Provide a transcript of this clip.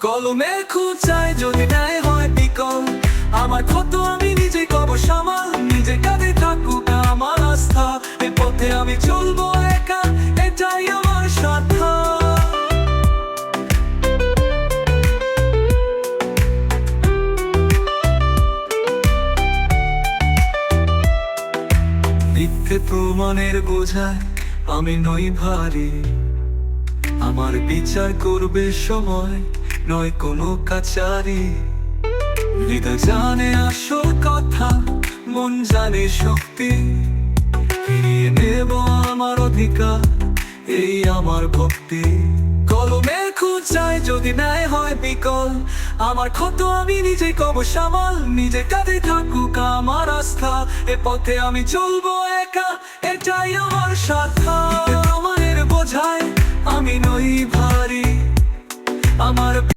কলমের খুঁচায় যদি ন্যায় হয় বিকল, আমার ক্ষত আমি নিজে কব সামাল। নিজে কাঁধে থাকুক আমার আস্থা, এ পথে আমি চলবো একা, এটাই আমার সাধা। মিথ্যে প্রমাণের বোঝায় আমি নই ভারী, আমার বিচার করবে সময় নয় কোনো কাচারি। হৃদয় জানে আসল কথা, মন জানে শক্তি, ফিরিয়ে নেব আমার অধিকার, এই আমার ভক্তি। কলমের খুঁচায় যদি ন্যায় হয় বিকল, আমার ক্ষত আমি নিজে কব সামাল। নিজে কাঁধে থাকুক আমার আস্থা, এ পথে আমি চলবো একা, এটাই আমার সাধা। প্রমাণের বোঝায় আমি নই